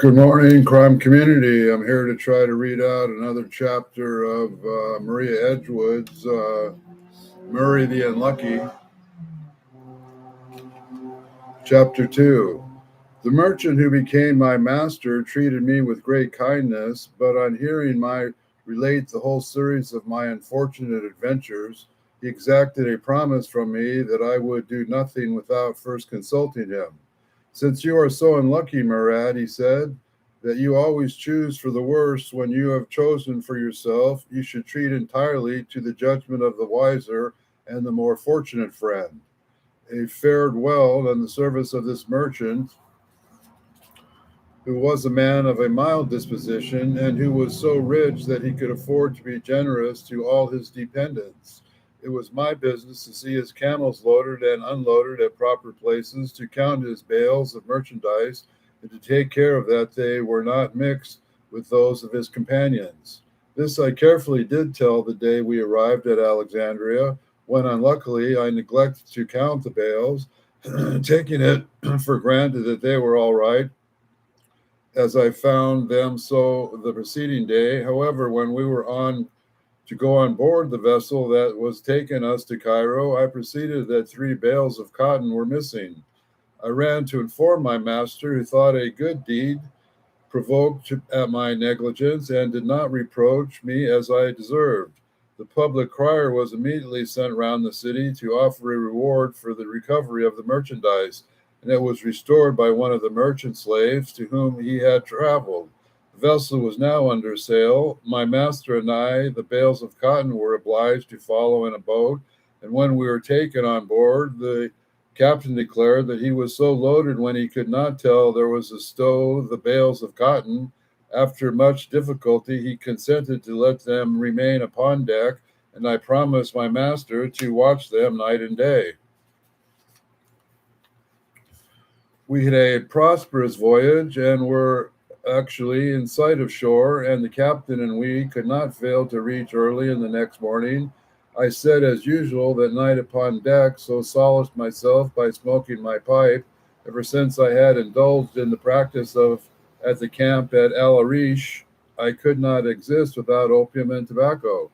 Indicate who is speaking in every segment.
Speaker 1: Good morning, crime community. I'm here to try to read out another chapter of Maria Edgewood's Murray the Unlucky, Chapter 2. The merchant who became my master treated me with great kindness, but on hearing my relate the whole series of my unfortunate adventures, he exacted a promise from me that I would do nothing without first consulting him. Since you are so unlucky, Murad, he said, that you always choose for the worst when you have chosen for yourself, you should treat entirely to the judgment of the wiser and the more fortunate friend. He fared well in the service of this merchant, who was a man of a mild disposition and who was so rich that he could afford to be generous to all his dependents. It was my business to see his camels loaded and unloaded at proper places, to count his bales of merchandise, and to take care of that they were not mixed with those of his companions. This I carefully did till the day we arrived at Alexandria, when unluckily I neglected to count the bales, taking it for granted that they were all right, as I found them so the preceding day. However, when we were on to go on board the vessel that was taking us to Cairo, I perceived that 3 bales of cotton were missing. I ran to inform my master, who thought a good deed provoked at my negligence and did not reproach me as I deserved. The public crier was immediately sent round the city to offer a reward for the recovery of the merchandise, and it was restored by one of the merchant slaves to whom he had traveled. The vessel was now under sail. My master and I, the bales of cotton, were obliged to follow in a boat, and when we were taken on board, the captain declared that he was so loaded when he could not tell there was a stow the bales of cotton. After much difficulty, he consented to let them remain upon deck, and I promised my master to watch them night and day. We had a prosperous voyage and were actually in sight of shore, and the captain and we could not fail to reach early in the next morning. I said, as usual, that night upon deck, so solaced myself by smoking my pipe. Ever since I had indulged in the practice of at the camp at Al Arish, I could not exist without opium and tobacco.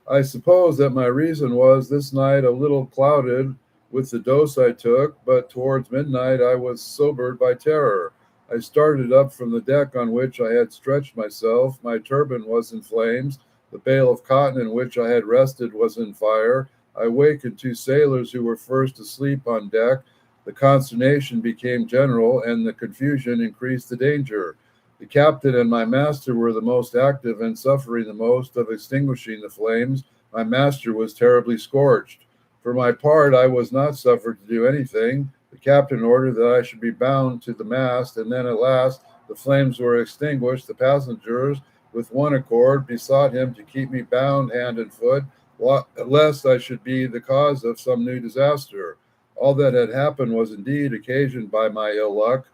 Speaker 1: I suppose that my reason was this night a little clouded with the dose I took, but towards midnight I was sobered by terror. I started up from the deck on which I had stretched myself. My turban was in flames. The bale of cotton in which I had rested was in fire. I wakened 2 sailors who were first asleep on deck. The consternation became general, and the confusion increased the danger. The captain and my master were the most active and suffering the most of extinguishing the flames. My master was terribly scorched. For my part, I was not suffered to do anything. The captain ordered that I should be bound to the mast, and then at last the flames were extinguished. The passengers, with one accord, besought him to keep me bound hand and foot, lest I should be the cause of some new disaster. All that had happened was indeed occasioned by my ill luck.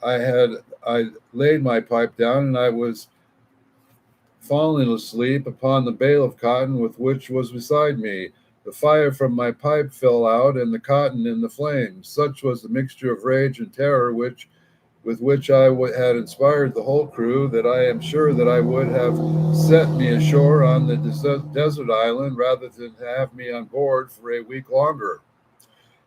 Speaker 1: I laid my pipe down, and I was falling asleep upon the bale of cotton with which was beside me. The fire from my pipe fell out, and the cotton in the flames. Such was the mixture of rage and terror with which I had inspired the whole crew, that I am sure that I would have set me ashore on the desert island rather than have me on board for a week longer.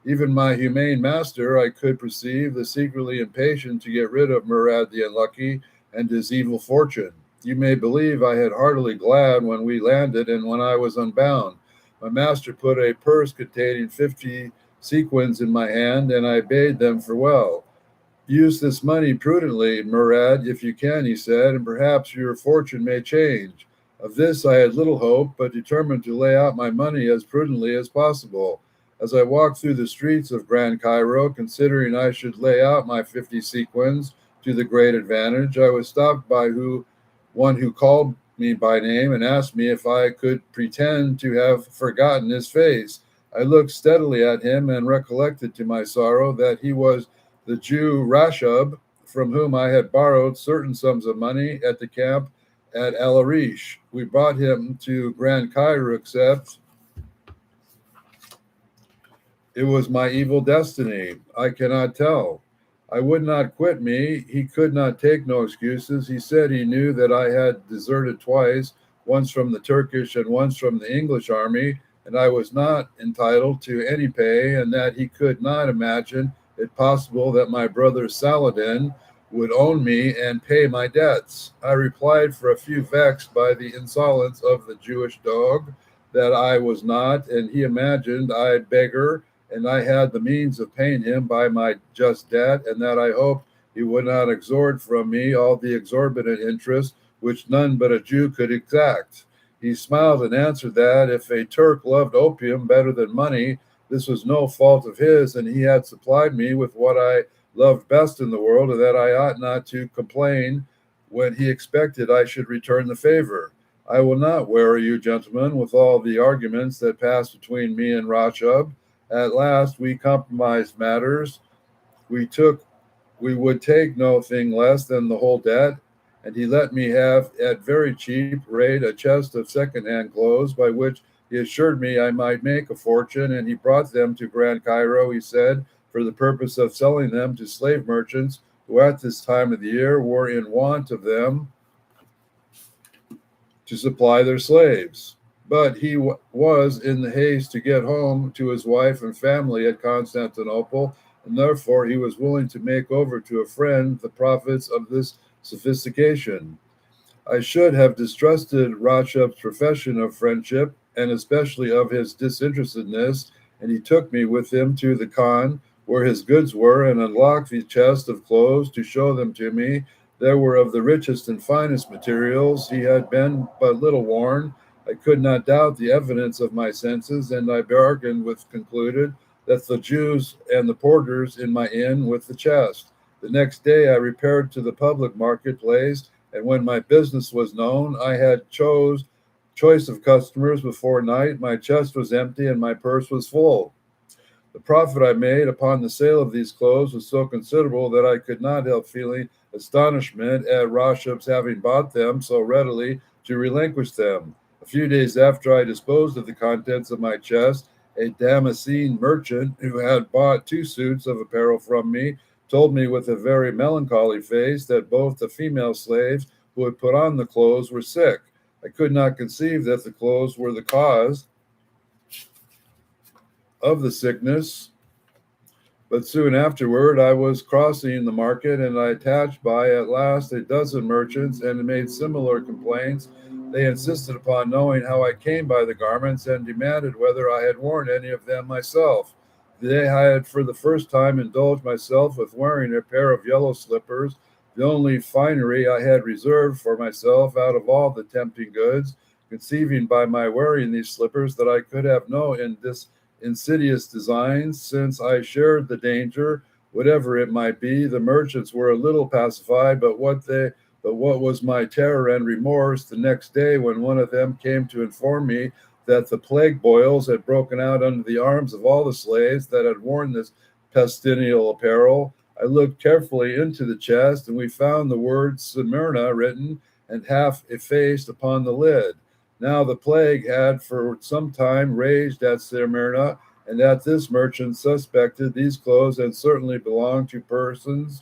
Speaker 1: Even my humane master, I could perceive, was secretly impatient to get rid of Murad the Unlucky and his evil fortune. You may believe I had heartily glad when we landed and when I was unbound. My master put a purse containing 50 sequins in my hand, and I bade them farewell. Use this money prudently, Murad, if you can, he said, and perhaps your fortune may change. Of this I had little hope, but determined to lay out my money as prudently as possible. As I walked through the streets of Grand Cairo, considering I should lay out my 50 sequins to the great advantage, I was stopped by one who called me by name and asked me if I could pretend to have forgotten his face. I looked steadily at him and recollected to my sorrow that he was the Jew Rashab, from whom I had borrowed certain sums of money at the camp at Al Arish. We brought him to Grand Cairo, except it was my evil destiny. I cannot tell. I would not quit me. He could not take no excuses. He said he knew that I had deserted twice, once from the Turkish and once from the English army, and I was not entitled to any pay, and that he could not imagine it possible that my brother Saladin would own me and pay my debts. I replied, for a few vexed by the insolence of the Jewish dog, that I was not, and he imagined I beggar and I had the means of paying him by my just debt, and that I hoped he would not extort from me all the exorbitant interest which none but a Jew could exact. He smiled and answered that if a Turk loved opium better than money, this was no fault of his, and he had supplied me with what I loved best in the world, and that I ought not to complain when he expected I should return the favor. I will not weary you, gentlemen, with all the arguments that passed between me and Rashab. At last we compromised matters. We took we would take no thing less than the whole debt, and he let me have at very cheap rate a chest of second-hand clothes, by which he assured me I might make a fortune, and he brought them to Grand Cairo, he said, for the purpose of selling them to slave merchants who at this time of the year were in want of them to supply their slaves. But he was in the haste to get home to his wife and family at Constantinople, and therefore he was willing to make over to a friend the profits of this sophistication. I should have distrusted Rachab's profession of friendship, and especially of his disinterestedness, and he took me with him to the Khan, where his goods were, and unlocked the chest of clothes to show them to me. They were of the richest and finest materials. He had been but little worn. I could not doubt the evidence of my senses, and I bargained with concluded that the Jews and the porters in my inn with the chest. The next day I repaired to the public marketplace, and when my business was known, I had choice of customers before night. My chest was empty and my purse was full. The profit I made upon the sale of these clothes was so considerable that I could not help feeling astonishment at Rashab's having bought them so readily to relinquish them. A few days after I disposed of the contents of my chest, a Damascene merchant who had bought 2 suits of apparel from me told me with a very melancholy face that both the female slaves who had put on the clothes were sick. I could not conceive that the clothes were the cause of the sickness, but soon afterward I was crossing the market, and I attached by at last a dozen merchants and made similar complaints. They insisted upon knowing how I came by the garments, and demanded whether I had worn any of them myself. The day I had for the first time indulged myself with wearing a pair of yellow slippers, the only finery I had reserved for myself out of all the tempting goods, conceiving by my wearing these slippers that I could have no insidious designs, since I shared the danger, whatever it might be. The merchants were a little pacified, but what was my terror and remorse the next day when one of them came to inform me that the plague boils had broken out under the arms of all the slaves that had worn this pestilential apparel. I looked carefully into the chest, and we found the word Smyrna written and half effaced upon the lid. Now the plague had for some time raged at Smyrna, and that this merchant suspected these clothes had certainly belonged to persons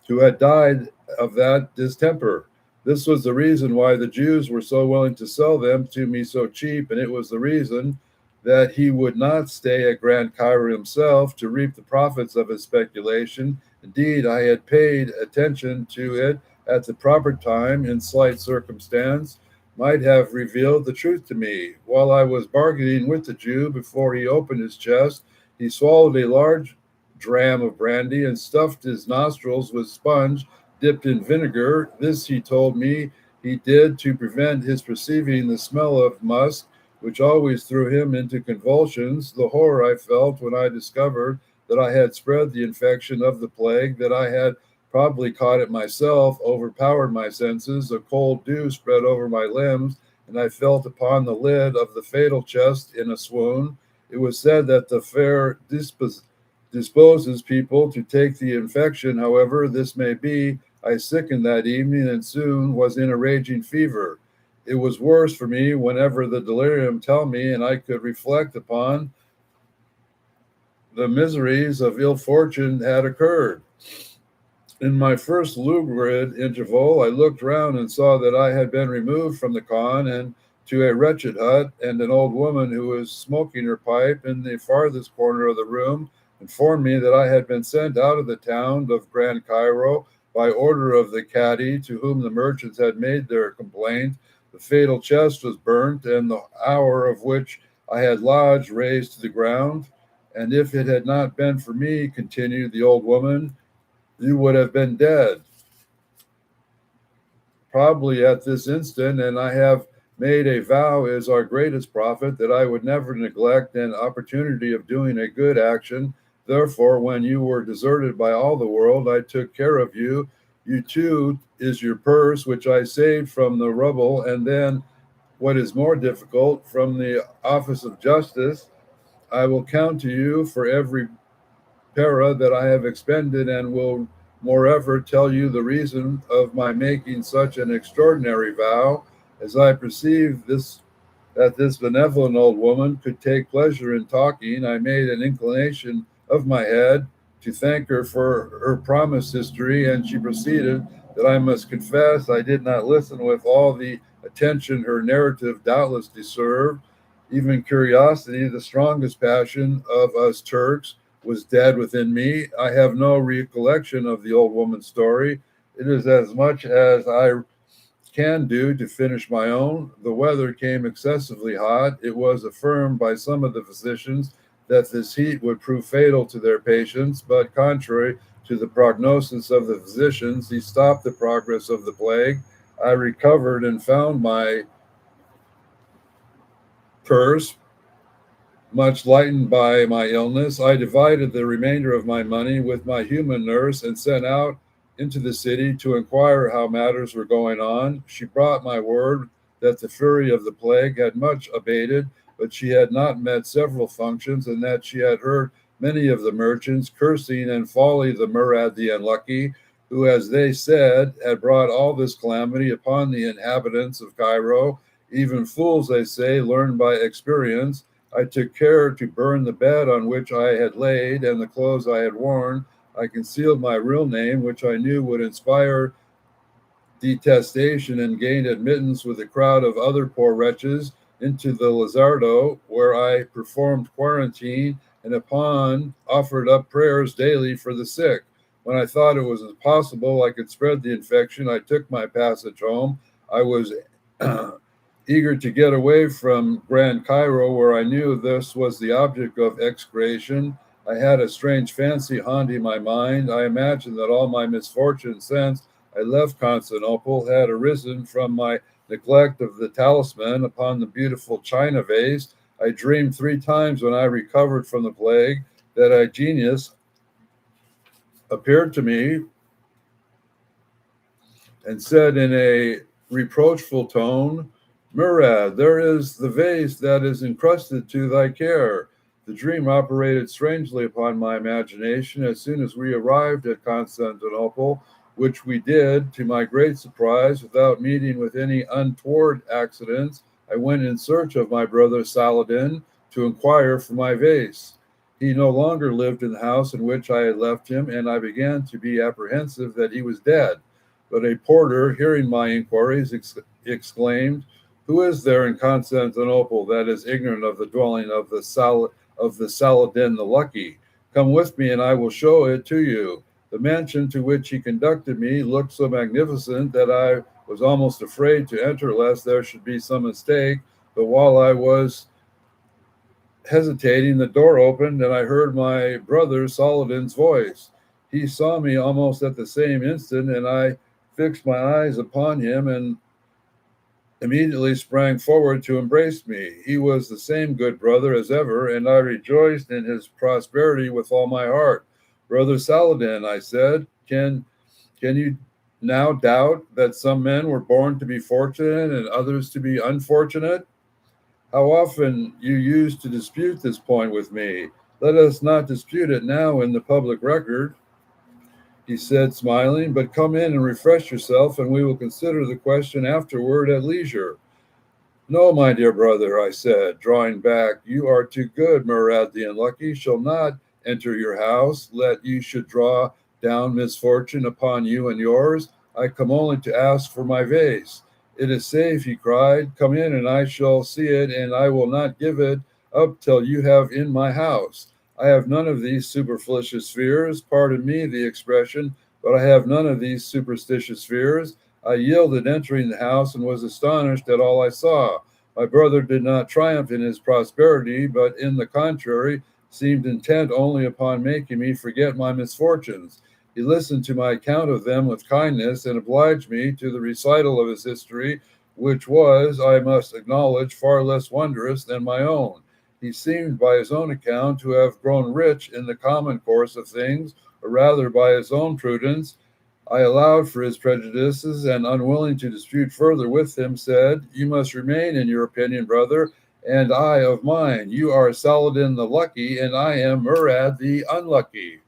Speaker 1: who had died of that distemper. This was the reason why the Jews were so willing to sell them to me so cheap, and it was the reason that he would not stay at Grand Cairo himself to reap the profits of his speculation. Indeed, I had paid attention to it at the proper time, in slight circumstance might have revealed the truth to me. While I was bargaining with the Jew, before he opened his chest, he swallowed a large dram of brandy and stuffed his nostrils with sponge dipped in vinegar. This, he told me, he did to prevent his perceiving the smell of musk, which always threw him into convulsions. The horror I felt when I discovered that I had spread the infection of the plague, that I had probably caught it myself, overpowered my senses. A cold dew spread over my limbs, and I felt upon the lid of the fatal chest in a swoon. It was said that the fair disposes people to take the infection. However this may be, I sickened that evening, and soon was in a raging fever. It was worse for me whenever the delirium tell me, and I could reflect upon the miseries of ill fortune had occurred. In my first lucid interval, I looked round and saw that I had been removed from the khan and to a wretched hut, and an old woman who was smoking her pipe in the farthest corner of the room informed me that I had been sent out of the town of Grand Cairo by order of the cadi to whom the merchants had made their complaint. The fatal chest was burnt, and the hour of which I had lodged razed to the ground. And if it had not been for me, continued the old woman, you would have been dead, probably at this instant, and I have made a vow as our greatest prophet that I would never neglect an opportunity of doing a good action. Therefore, when you were deserted by all the world, I took care of you. You too is your purse, which I saved from the rubble, and then, what is more difficult, from the office of justice. I will count to you for every para that I have expended, and will moreover tell you the reason of my making such an extraordinary vow. As I perceived that this benevolent old woman could take pleasure in talking, I made an inclination of my head to thank her for her promised history, and she proceeded that I must confess I did not listen with all the attention her narrative doubtless deserved. Even curiosity, the strongest passion of us Turks, was dead within me. I have no recollection of the old woman's story. It is as much as I can do to finish my own. The weather came excessively hot. It was affirmed by some of the physicians that this heat would prove fatal to their patients, but contrary to the prognosis of the physicians, he stopped the progress of the plague. I recovered and found my purse much lightened by my illness. I divided the remainder of my money with my human nurse and sent out into the city to inquire how matters were going on. She brought my word that the fury of the plague had much abated, but she had not met several functions, and that she had heard many of the merchants cursing and folly the Murad the unlucky, who, as they said, had brought all this calamity upon the inhabitants of Cairo. Even fools, they say, learn by experience. I took care to burn the bed on which I had laid and the clothes I had worn. I concealed my real name, which I knew would inspire detestation, and gained admittance with a crowd of other poor wretches into the Lazardo, where I performed quarantine and upon offered up prayers daily for the sick. When I thought it was impossible I could spread the infection, I took my passage home. I was eager to get away from Grand Cairo, where I knew this was the object of excretion. I had a strange fancy haunting my mind. I imagined that all my misfortunes since I left Constantinople had arisen from my neglect of the talisman upon the beautiful china vase. I dreamed 3 times when I recovered from the plague that a genius appeared to me and said in a reproachful tone, Murad, there is the vase that is encrusted to thy care. The dream operated strangely upon my imagination. As soon as we arrived at Constantinople, which we did, to my great surprise, without meeting with any untoward accidents, I went in search of my brother Saladin to inquire for my vase. He no longer lived in the house in which I had left him, and I began to be apprehensive that he was dead. But a porter, hearing my inquiries, exclaimed, who is there in Constantinople that is ignorant of the dwelling of the Saladin the Lucky? Come with me, and I will show it to you. The mansion to which he conducted me looked so magnificent that I was almost afraid to enter lest there should be some mistake. But while I was hesitating, the door opened, and I heard my brother Saladin's voice. He saw me almost at the same instant, and I fixed my eyes upon him and immediately sprang forward to embrace me. He was the same good brother as ever, and I rejoiced in his prosperity with all my heart. Brother Saladin, I said, can you now doubt that some men were born to be fortunate and others to be unfortunate? How often you used to dispute this point with me. Let us not dispute it now in the public record, he said, smiling, but come in and refresh yourself, and we will consider the question afterward at leisure. No, my dear brother, I said, drawing back, you are too good. Murad the unlucky shall not enter your house, let you should draw down misfortune upon you and yours. I come only to ask for my vase. It is safe, he cried. Come in, and I shall see it, and I will not give it up till you have in my house. I have none of these superfluous fears. Pardon me the expression, but I have none of these superstitious fears. I yielded entering the house and was astonished at all I saw. My brother did not triumph in his prosperity, but in the contrary, seemed intent only upon making me forget my misfortunes. He listened to my account of them with kindness and obliged me to the recital of his history, which was, I must acknowledge, far less wondrous than my own. He seemed, by his own account, to have grown rich in the common course of things, or rather by his own prudence. I allowed for his prejudices, and unwilling to dispute further with him, said, You must remain in your opinion, brother, and I of mine. You are Saladin the lucky, and I am Murad the unlucky.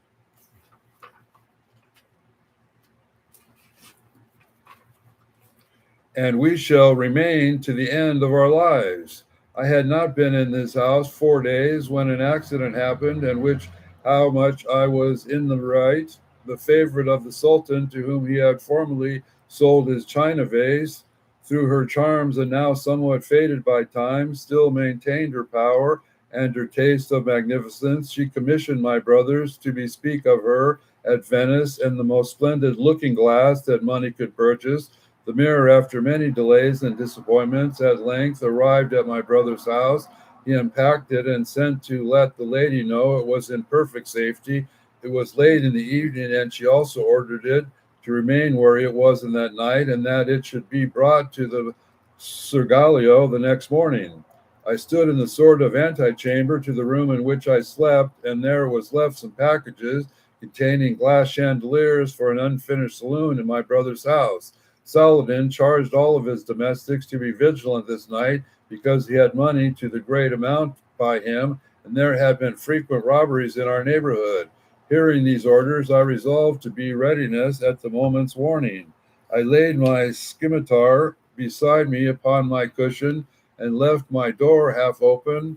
Speaker 1: And we shall remain to the end of our lives. I had not been in this house 4 days when an accident happened, and which how much I was in the right. The favorite of the Sultan, to whom he had formerly sold his china vase, through her charms and now somewhat faded by time, still maintained her power and her taste of magnificence. She commissioned my brothers to bespeak of her at Venice and the most splendid looking glass that money could purchase. The mirror, after many delays and disappointments, at length arrived at my brother's house. He unpacked it and sent to let the lady know it was in perfect safety. It was late in the evening, and she also ordered it to remain where it was in that night, and that it should be brought to the Sergalio the next morning. I stood in the sort of antechamber to the room in which I slept, and there was left some packages containing glass chandeliers for an unfinished saloon in my brother's house. Saladin charged all of his domestics to be vigilant this night because he had money to the great amount by him, and there had been frequent robberies in our neighborhood. Hearing these orders, I resolved to be readiness at the moment's warning. I laid my scimitar beside me upon my cushion and left my door half open.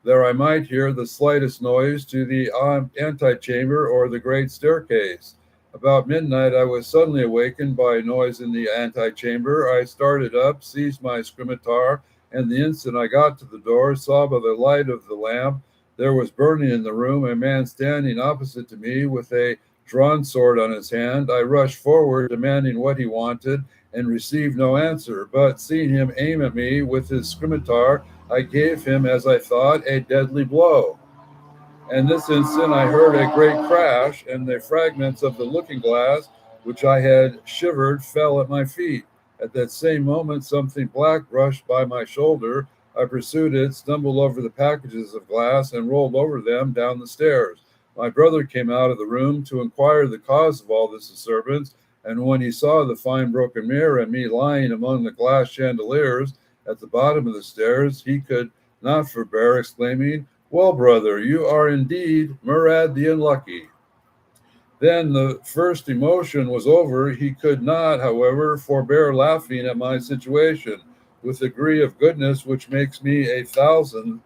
Speaker 1: There I might hear the slightest noise to the antechamber or the great staircase. About midnight, I was suddenly awakened by a noise in the antechamber. I started up, seized my scimitar, and the instant I got to the door, saw by the light of the lamp there was burning in the room a man standing opposite to me with a drawn sword on his hand. I rushed forward, demanding what he wanted, and received no answer. But seeing him aim at me with his scimitar, I gave him, as I thought, a deadly blow. And this instant I heard a great crash, and the fragments of the looking glass, which I had shivered, fell at my feet. At that same moment, something black brushed by my shoulder. I pursued it, stumbled over the packages of glass, and rolled over them down the stairs. My brother came out of the room to inquire the cause of all this disturbance, and when he saw the fine broken mirror and me lying among the glass chandeliers at the bottom of the stairs, he could not forbear exclaiming, Well, brother, you are indeed Murad the unlucky. Then the first emotion was over. He could not, however, forbear laughing at my situation with a degree of goodness which makes me 1,000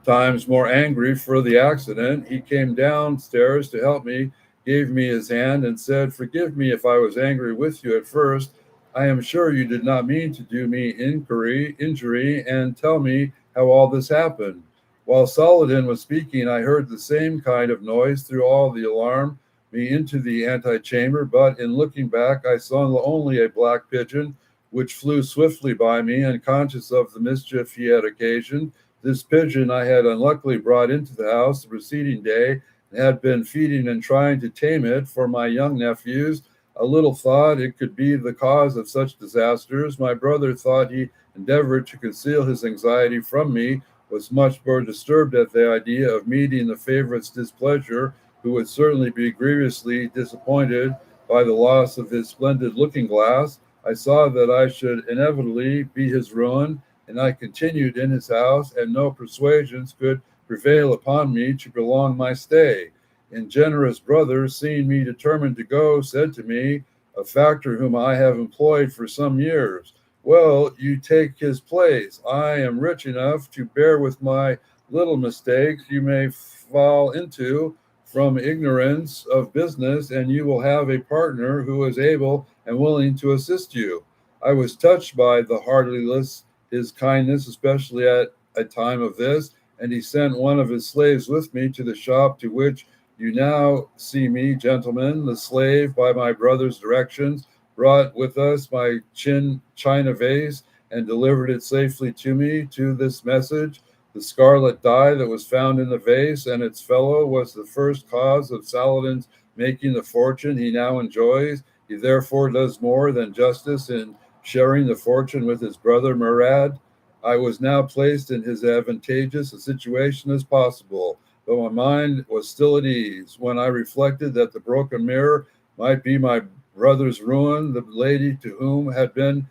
Speaker 1: times more angry for the accident. He came downstairs to help me, gave me his hand, and said, Forgive me if I was angry with you at first. I am sure you did not mean to do me injury, and tell me how all this happened. While Saladin was speaking, I heard the same kind of noise through all the alarm me into the antechamber, but in looking back, I saw only a black pigeon which flew swiftly by me, unconscious of the mischief he had occasioned. This pigeon I had unluckily brought into the house the preceding day, and had been feeding and trying to tame it for my young nephews. I little thought it could be the cause of such disasters. My brother thought he endeavored to conceal his anxiety from me, was much more disturbed at the idea of meeting the favorite's displeasure, who would certainly be grievously disappointed by the loss of his splendid looking glass. I saw that I should inevitably be his ruin, and I continued in his house, and no persuasions could prevail upon me to prolong my stay. And generous brother, seeing me determined to go, said to me, a factor whom I have employed for some years, Well, you take his place. I am rich enough to bear with my little mistakes you may fall into from ignorance of business, and you will have a partner who is able and willing to assist you. I was touched by the heartiness, his kindness, especially at a time of this, and he sent one of his slaves with me to the shop to which you now see me, gentlemen. The slave, by my brother's directions, brought with us my china vase and delivered it safely to me. To this message, the scarlet dye that was found in the vase and its fellow was the first cause of Saladin's making the fortune he now enjoys. He therefore does more than justice in sharing the fortune with his brother Murad. I was now placed in as advantageous a situation as possible, but my mind was still at ease. When I reflected that the broken mirror might be my brother's ruin, the lady to whom had been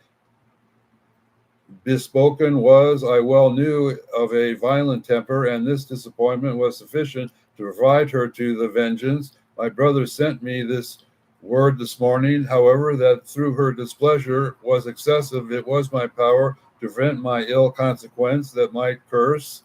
Speaker 1: bespoken was, I well knew, of a violent temper, and this disappointment was sufficient to provide her to the vengeance. My brother sent me this word this morning, however, that through her displeasure was excessive, it was my power to prevent my ill consequence that might curse.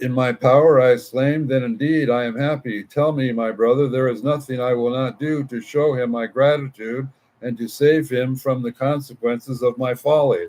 Speaker 1: In my power, I exclaimed, then indeed I am happy. Tell me, my brother, there is nothing I will not do to show him my gratitude and to save him from the consequences of my folly.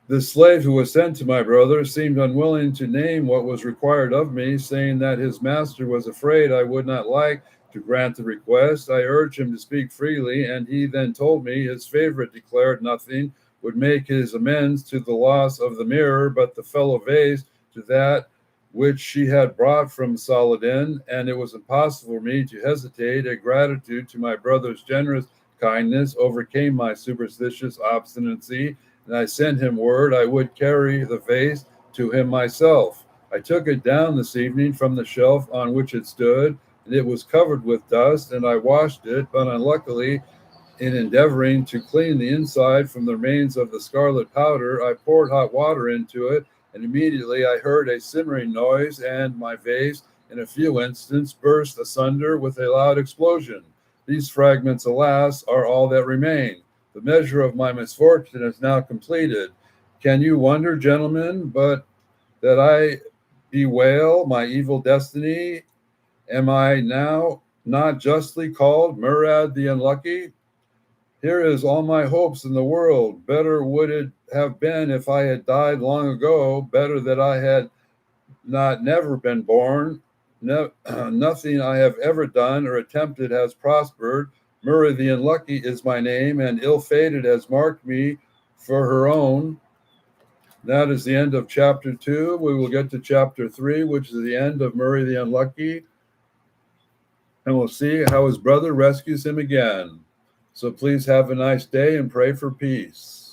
Speaker 1: The slave who was sent to my brother seemed unwilling to name what was required of me, saying that his master was afraid I would not like to grant the request. I urged him to speak freely, and he then told me his favorite declared nothing would make his amends to the loss of the mirror, but the fellow vase to that which she had brought from Saladin, and it was impossible for me to hesitate. A gratitude to my brother's generous kindness overcame my superstitious obstinacy, and I sent him word I would carry the vase to him myself. I took it down this evening from the shelf on which it stood, and it was covered with dust, and I washed it, but unluckily, in endeavoring to clean the inside from the remains of the scarlet powder, I poured hot water into it, and immediately I heard a simmering noise, and my vase, in a few instants, burst asunder with a loud explosion. These fragments, alas, are all that remain. The measure of my misfortune is now completed. Can you wonder, gentlemen, but that I bewail my evil destiny? Am I now not justly called Murad the Unlucky? Here is all my hopes in the world. Better would it have been if I had died long ago. Better that I had never been born. Nothing I have ever done or attempted has prospered. Murray the Unlucky is my name, and ill-fated has marked me for her own. That is the end of chapter 2. We will get to chapter 3, which is the end of Murray the Unlucky, and we'll see how his brother rescues him again. So please have a nice day and pray for peace.